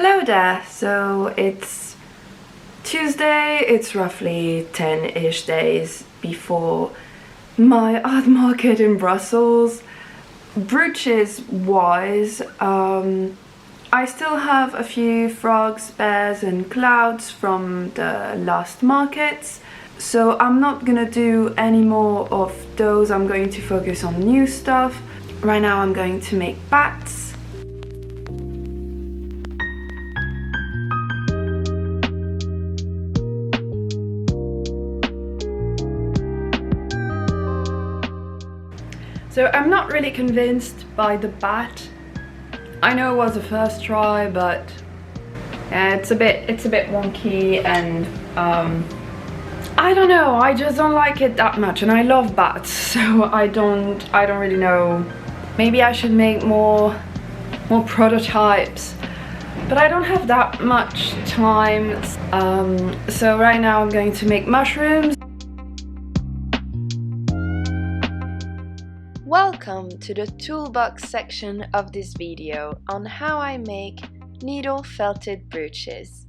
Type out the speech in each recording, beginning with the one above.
Hello there, so it's Tuesday, it's roughly 10-ish days before my art market in Brussels. Brooches wise, I still have a few frogs, bears and clouds from the last markets, so I'm not gonna do any more of those. I'm going to focus on new stuff. Right now I'm going to make bats. So I'm not really convinced by the bat. I know it was a first try, but yeah, it's a bit wonky, and I don't know, I just don't like it that much, and I love bats, so I don't really know. Maybe I should make more prototypes, but I don't have that much time. So right now I'm going to make mushrooms. Welcome to the Toolbox section of this video on how I make needle felted brooches.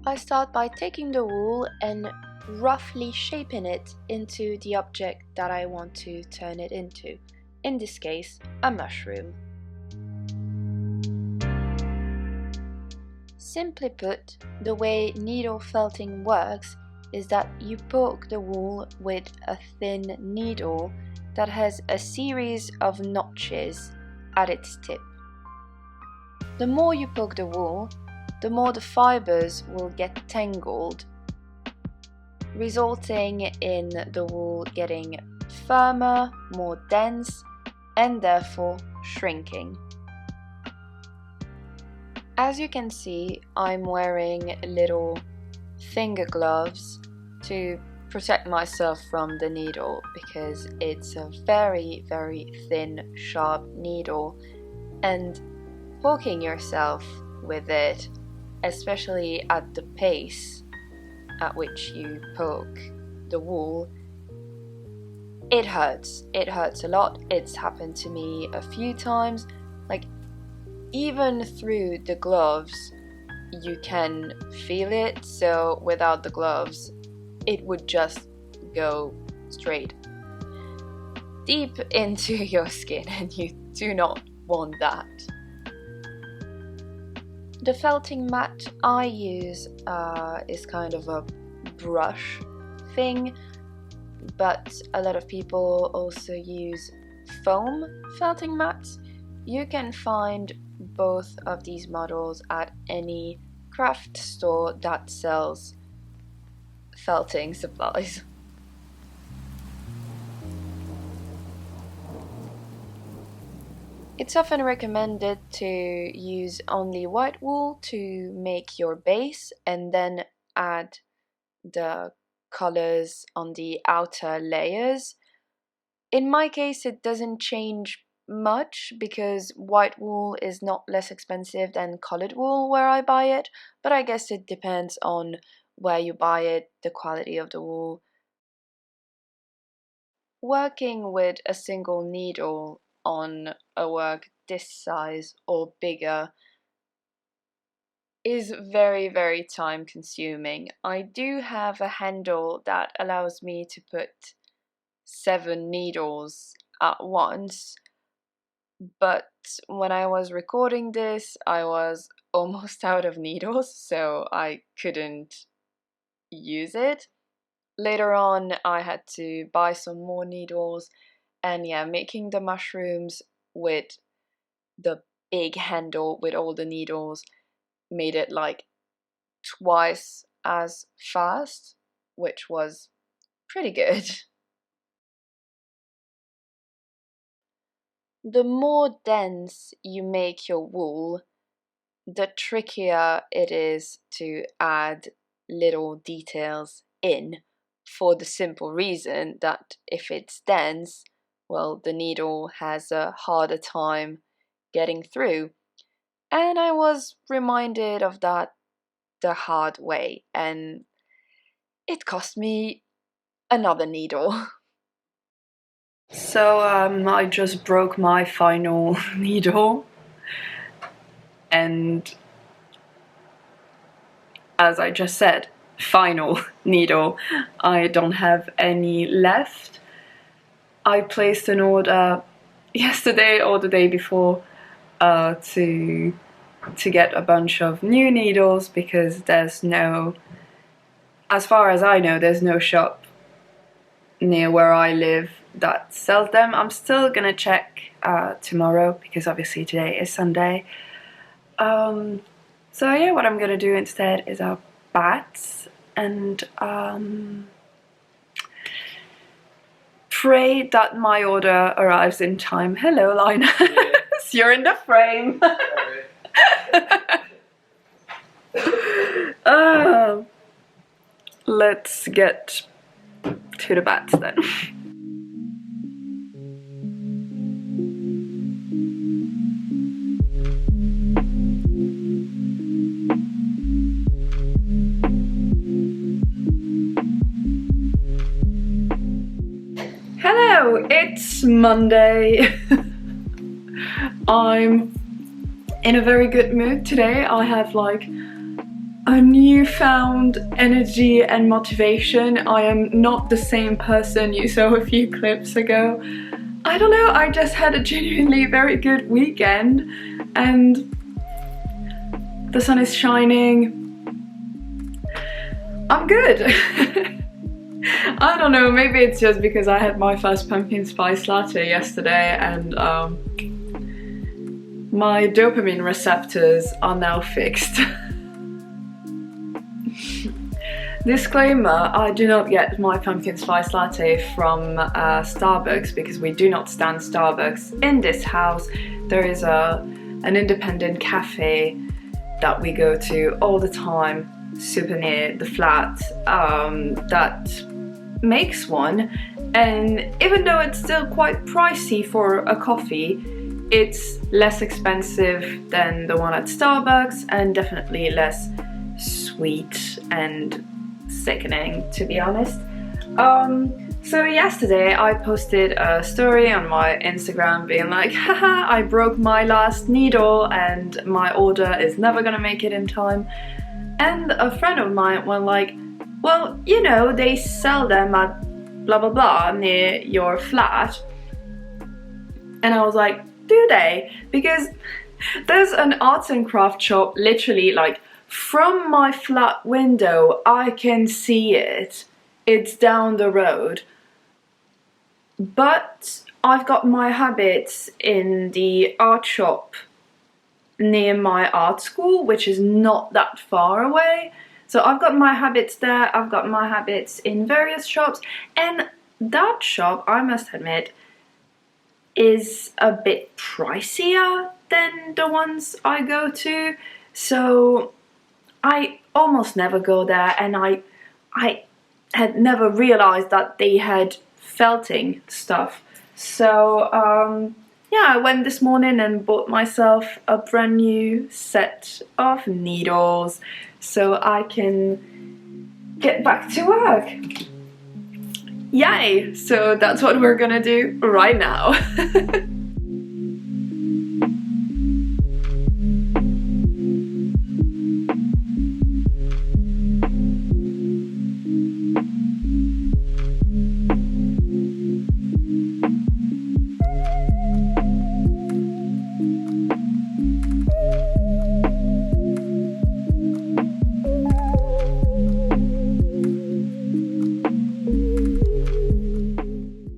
I start by taking the wool and roughly shaping it into the object that I want to turn it into, in this case a mushroom. Simply put, the way needle felting works is that you poke the wool with a thin needle that has a series of notches at its tip. The more you poke the wool, the more the fibers will get tangled, resulting in the wool getting firmer, more dense, and therefore shrinking. As you can see, I'm wearing little finger gloves to protect myself from the needle, because it's a very thin, sharp needle, and poking yourself with it, especially at the pace at which you poke the wool, it hurts a lot. It's happened to me a few times. Like, even through the gloves you can feel it, so without the gloves it would just go straight deep into your skin, and you do not want that. The felting mat I use is kind of a brush thing, but a lot of people also use foam felting mats. You can find both of these models at any craft store that sells felting supplies. It's often recommended to use only white wool to make your base, and then add the colors on the outer layers. In my case, it doesn't change much because white wool is not less expensive than colored wool where I buy it, but I guess it depends on where you buy it, the quality of the wool. Working with a single needle on a work this size or bigger is very time consuming. I do have a handle that allows me to put 7 needles at once, but when I was recording this I was almost out of needles, so I couldn't use it. Later on I had to buy some more needles, and yeah, making the mushrooms with the big handle with all the needles made it like twice as fast, which was pretty good. The more dense you make your wool, the trickier it is to add little details in, for the simple reason that if it's dense, well, the needle has a harder time getting through. And I was reminded of that the hard way, and it cost me another needle. So I just broke my final needle, and as I just said, final needle. I don't have any left. I placed an order yesterday or the day before to get a bunch of new needles, because there's no, as far as I know, there's no shop near where I live that sells them. I'm still gonna check tomorrow, because obviously today is Sunday. So yeah, what I'm gonna do instead is our bats and pray that my order arrives in time. Hello, Linus. You're in the frame. Let's get to the bats then. Hello, it's Monday. I'm in a very good mood today. I have like a newfound energy and motivation. I am not the same person you saw a few clips ago. I don't know, I just had a genuinely very good weekend and the sun is shining. I'm good. I don't know, maybe it's just because I had my first pumpkin spice latte yesterday and my dopamine receptors are now fixed. Disclaimer, I do not get my pumpkin spice latte from Starbucks, because we do not stand Starbucks in this house. There is an independent cafe that we go to all the time, super near the flat, that makes one, and even though it's still quite pricey for a coffee, it's less expensive than the one at Starbucks and definitely less sweet and sickening, to be honest. So yesterday I posted a story on my Instagram being like, haha, I broke my last needle and my order is never gonna make it in time. And a friend of mine went like, well, you know, they sell them at blah blah blah near your flat. And I was like, do they? Because there's an arts and craft shop literally like from my flat window. I can see it. It's down the road. But I've got my habits in the art shop near my art school, which is not that far away. So I've got my habits there, I've got my habits in various shops, and that shop, I must admit, is a bit pricier than the ones I go to. So I almost never go there, and I had never realized that they had felting stuff. So yeah, I went this morning and bought myself a brand new set of needles so I can get back to work. Yay! So that's what we're gonna do right now.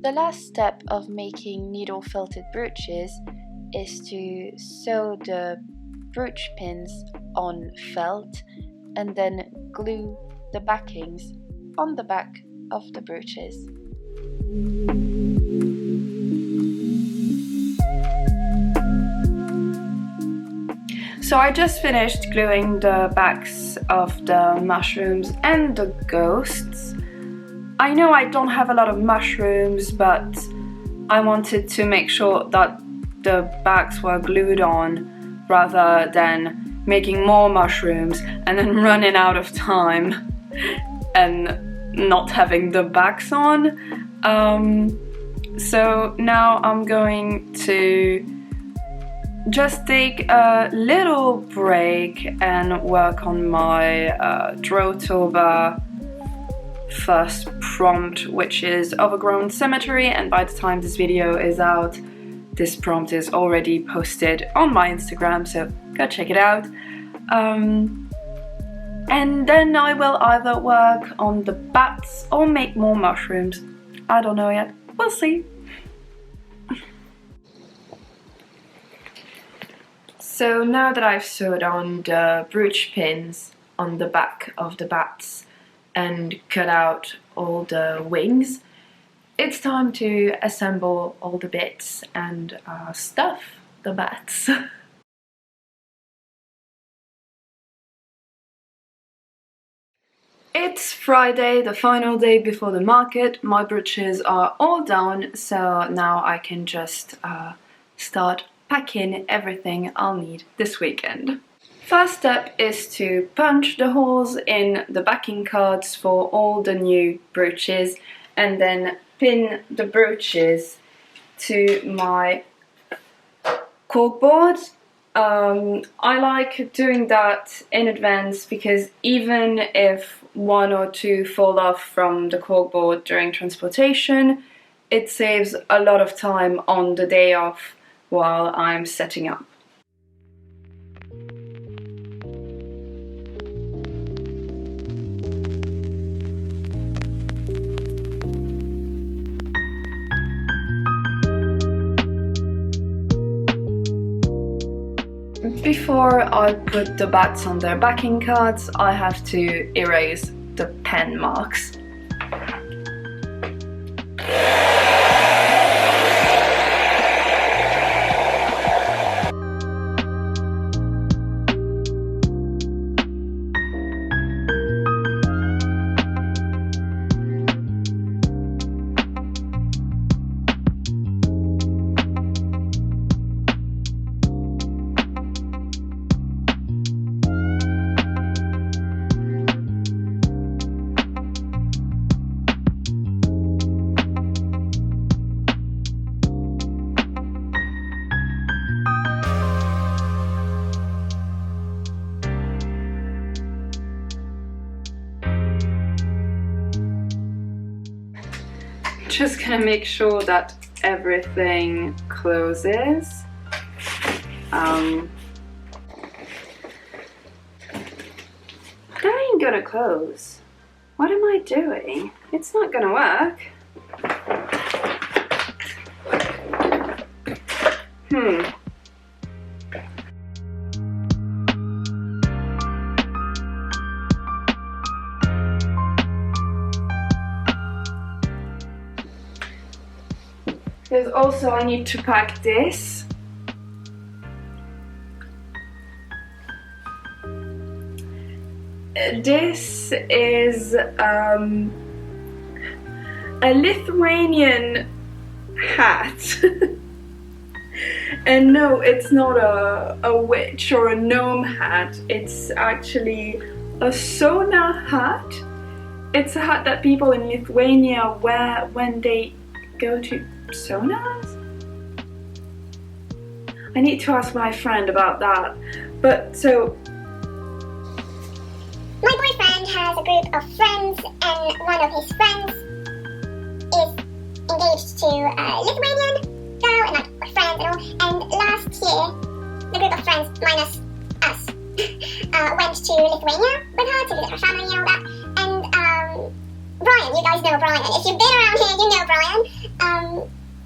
The last step of making needle felted brooches is to sew the brooch pins on felt and then glue the backings on the back of the brooches. So I just finished gluing the backs of the mushrooms and the ghosts. I know I don't have a lot of mushrooms, but I wanted to make sure that the backs were glued on rather than making more mushrooms and then running out of time and not having the backs on. So now I'm going to just take a little break and work on my draw toolbar first prompt, which is overgrown cemetery, and by the time this video is out, this prompt is already posted on my Instagram, so go check it out. And then I will either work on the bats or make more mushrooms. I don't know yet, we'll see. So now that I've sewed on the brooch pins on the back of the bats and cut out all the wings, it's time to assemble all the bits and stuff the bats. It's Friday, the final day before the market. My brooches are all done, so now I can just start packing everything I'll need this weekend. First step is to punch the holes in the backing cards for all the new brooches and then pin the brooches to my corkboard. I like doing that in advance because even if one or two fall off from the corkboard during transportation, it saves a lot of time on the day off while I'm setting up. Before I put the bats on their backing cards, I have to erase the pen marks. Just gonna make sure that everything closes. That ain't gonna close. What am I doing? It's not gonna work. There's also, I need to pack this. This is a Lithuanian hat. And no, it's not a witch or a gnome hat. It's actually a sauna hat. It's a hat that people in Lithuania wear when they go to saunas? I need to ask my friend about that. But so my boyfriend has a group of friends, and one of his friends is engaged to a Lithuanian girl, and like friends and all. And last year, the group of friends minus us went to Lithuania with her to visit her family and all that. And Brian, you guys know Brian. If you've been around here, you know Brian.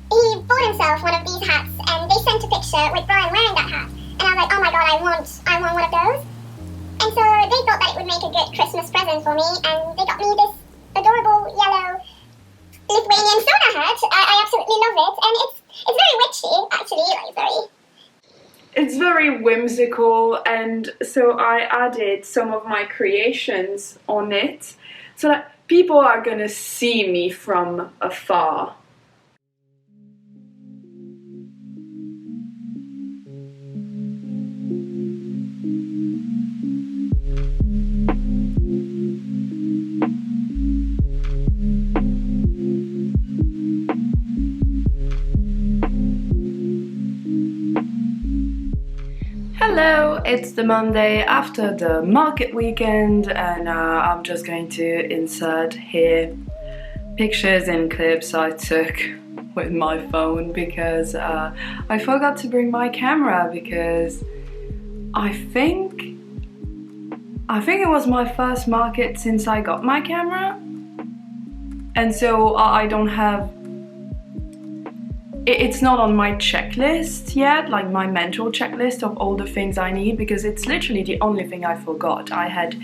He bought himself one of these hats, and they sent a picture with Brian wearing that hat. And I was like, oh my god, I want one of those. And so they thought that it would make a good Christmas present for me, and they got me this adorable yellow Lithuanian sauna hat. I absolutely love it, and it's very witchy, actually, like it's very whimsical, and so I added some of my creations on it so that people are gonna see me from afar. it's the Monday after the market weekend, and I'm just going to insert here pictures and clips I took with my phone because I forgot to bring my camera because I think it was my first market since I got my camera, and so I don't have, it's not on my checklist yet, like my mental checklist of all the things I need, because it's literally the only thing I forgot. I had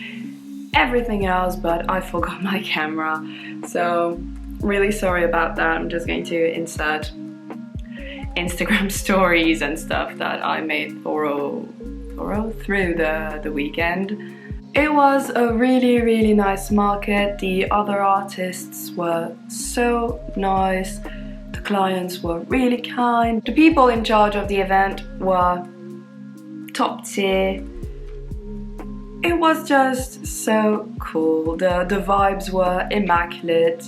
everything else, but I forgot my camera, so really sorry about that. I'm just going to insert Instagram stories and stuff that I made through the weekend. It was a really nice market. The other artists were so nice. The clients were really kind. The people in charge of the event were top tier. It was just so cool. The vibes were immaculate.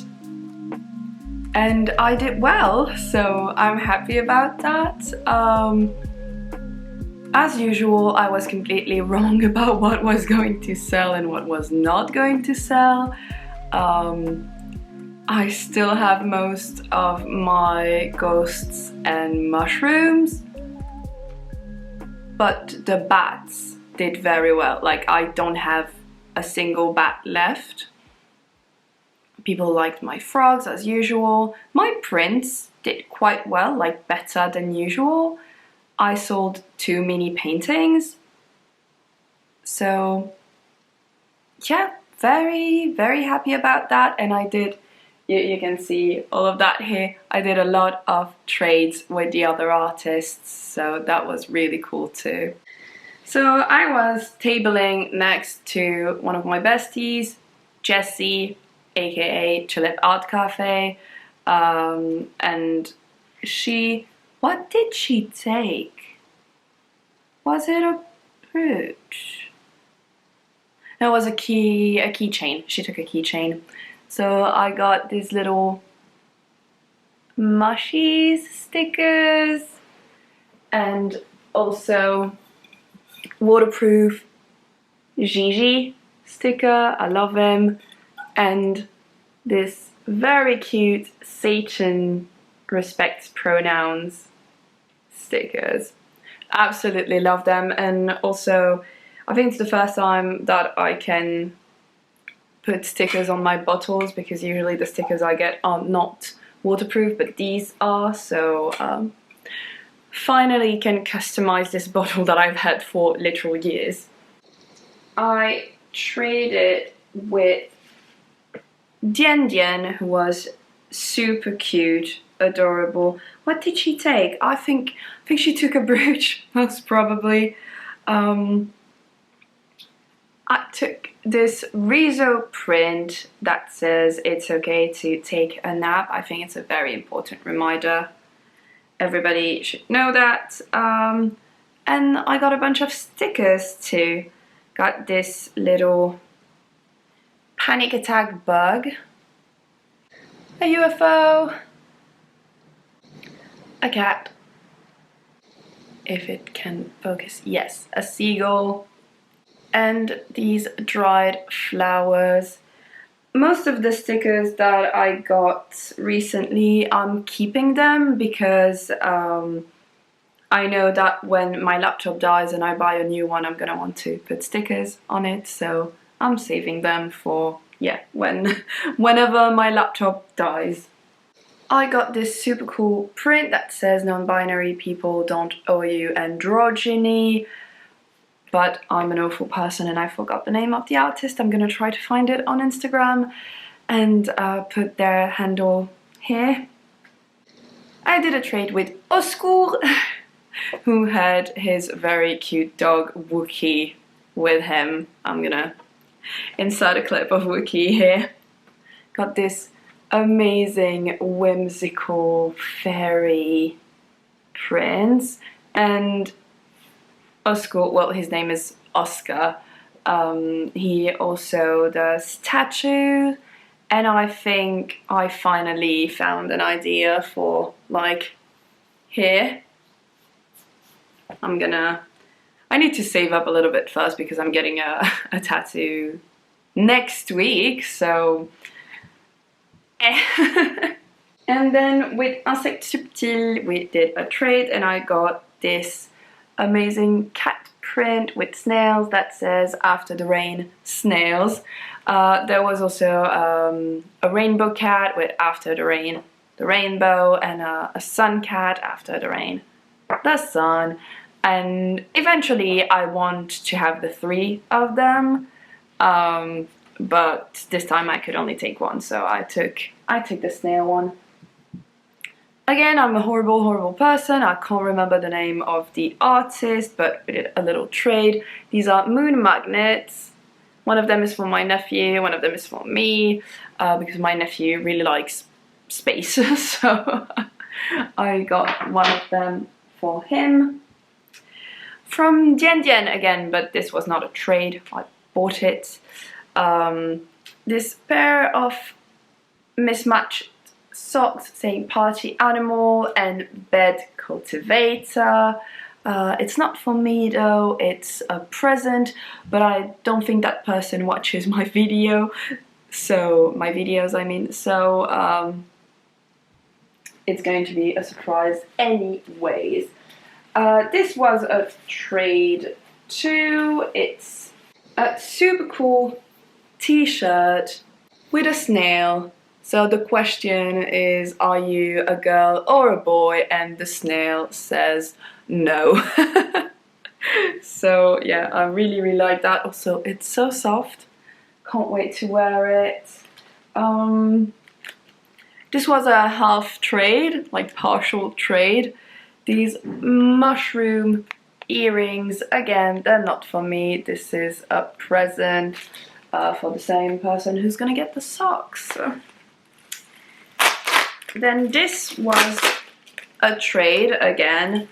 And I did well, so I'm happy about that. As usual, I was completely wrong about what was going to sell and what was not going to sell. I still have most of my ghosts and mushrooms, but the bats did very well. Like, I don't have a single bat left. People liked my frogs as usual. My prints did quite well, like better than usual. I sold 2 mini paintings. So yeah, very happy about that. And I did, you can see all of that here. I did a lot of trades with the other artists, so that was really cool too. So I was tabling next to one of my besties, Jessie, aka Tulip Art Cafe, and she, what did she take? Was it a brooch? No, it was a keychain. She took a keychain. So I got these little mushies stickers and also waterproof Gigi sticker. I love them. And this very cute Satan respects pronouns stickers. Absolutely love them. And also I think it's the first time that I can put stickers on my bottles, because usually the stickers I get are not waterproof, but these are. So finally can customize this bottle that I've had for literal years. I traded with Dian Dian, who was super cute, adorable. What did she take? I think she took a brooch, most probably. I took this Riso print that says it's okay to take a nap. I think it's a very important reminder. Everybody should know that. And I got a bunch of stickers too. Got this little panic attack bug, a UFO, a cat, if it can focus, yes, a seagull, and these dried flowers. Most of the stickers that I got recently, I'm keeping them because I know that when my laptop dies and I buy a new one, I'm gonna want to put stickers on it, so I'm saving them for, yeah, whenever my laptop dies. I got this super cool print that says non-binary people don't owe you androgyny, but I'm an awful person and I forgot the name of the artist. I'm gonna try to find it on Instagram and put their handle here. I did a trade with Oscar, who had his very cute dog Wookie with him. I'm gonna insert a clip of Wookie here. Got this amazing whimsical fairy prince, and Oscar, well, his name is Oscar, he also does tattoos, and I think I finally found an idea for, like, here. I'm gonna I need to save up a little bit first because I'm getting a tattoo next week, so and then with Insectes Subtils we did a trade and I got this amazing cat print with snails that says after the rain, snails. There was also a rainbow cat with after the rain, the rainbow, and a sun cat after the rain, the sun. And eventually I want to have the 3 of them, but this time I could only take one, so I took the snail one. Again, I'm a horrible person. I can't remember the name of the artist, but we did a little trade. These are moon magnets. One of them is for my nephew, one of them is for me, because my nephew really likes space, so I got one of them for him. From Dian Dian again, but this was not a trade, I bought it. This pair of mismatched socks saying party animal and bed cultivator. It's not for me though, it's a present, but I don't think that person watches my video, so my videos I mean, so it's going to be a surprise anyways. This was a trade too. It's a super cool t-shirt with a snail. So the question is, are you a girl or a boy? And the snail says no. So yeah, I really like that. Also, it's so soft. Can't wait to wear it. This was a half trade, like partial trade. These mushroom earrings, again, they're not for me. This is a present for the same person who's gonna get the socks. Then this was a trade again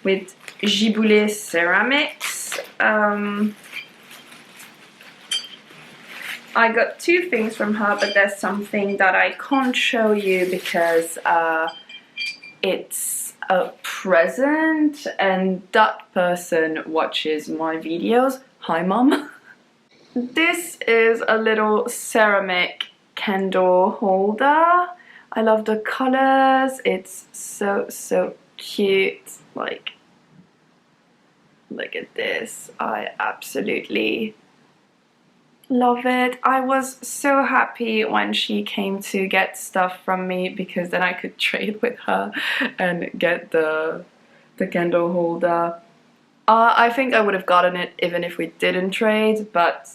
with Giboulet Ceramics. I got 2 things from her, but there's something that I can't show you because it's a present and that person watches my videos. Hi mom. This is a little ceramic candle holder. I love the colors. It's so cute. Like, look at this. I absolutely love it. I was so happy when she came to get stuff from me because then I could trade with her and get the candle holder. I think I would have gotten it even if we didn't trade, but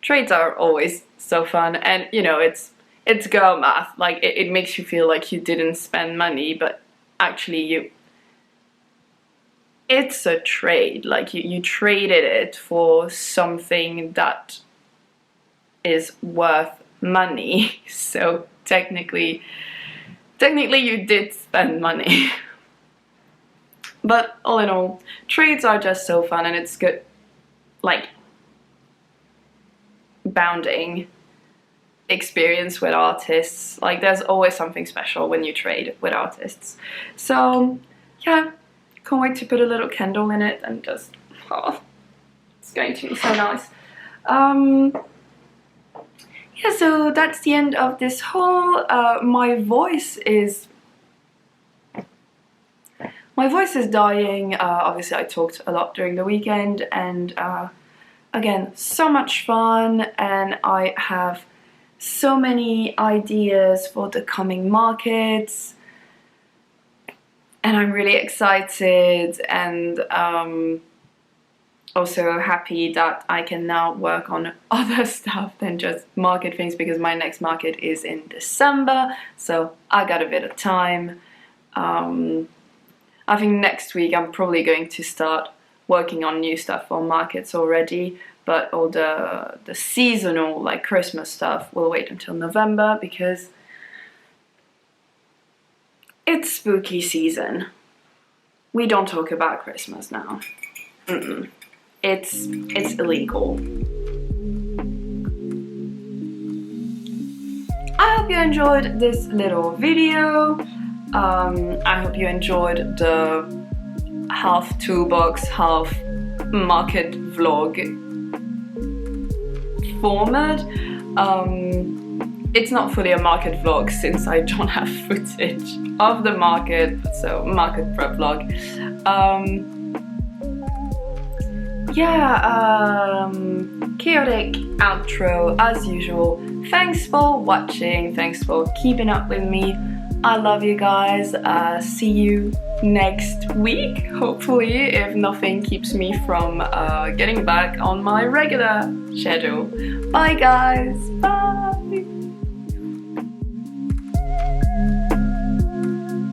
trades are always so fun, and you know, it's girl math. Like it makes you feel like you didn't spend money, but actually it's a trade. Like you traded it for something that is worth money. So technically you did spend money. But all in all, trades are just so fun, and it's good, like, bounding experience with artists. Like, there's always something special when you trade with artists. So yeah, can't wait to put a little candle in it and just, oh, it's going to be so nice. Yeah, so that's the end of this haul. My voice is dying. Obviously I talked a lot during the weekend, and again, so much fun, and I have so many ideas for the coming markets, and I'm really excited, and also happy that I can now work on other stuff than just market things, because my next market is in December, so I got a bit of time. I think next week I'm probably going to start working on new stuff for markets already, but all the seasonal, like Christmas stuff, will wait until November because it's spooky season. We don't talk about Christmas now. It's illegal. I hope you enjoyed this little video. I hope you enjoyed the half toolbox, half market vlog format. It's not fully a market vlog since I don't have footage of the market, so market prep vlog. Chaotic outro as usual. Thanks for watching, thanks for keeping up with me. I love you guys. See you next week, hopefully, if nothing keeps me from getting back on my regular schedule. Bye guys, bye!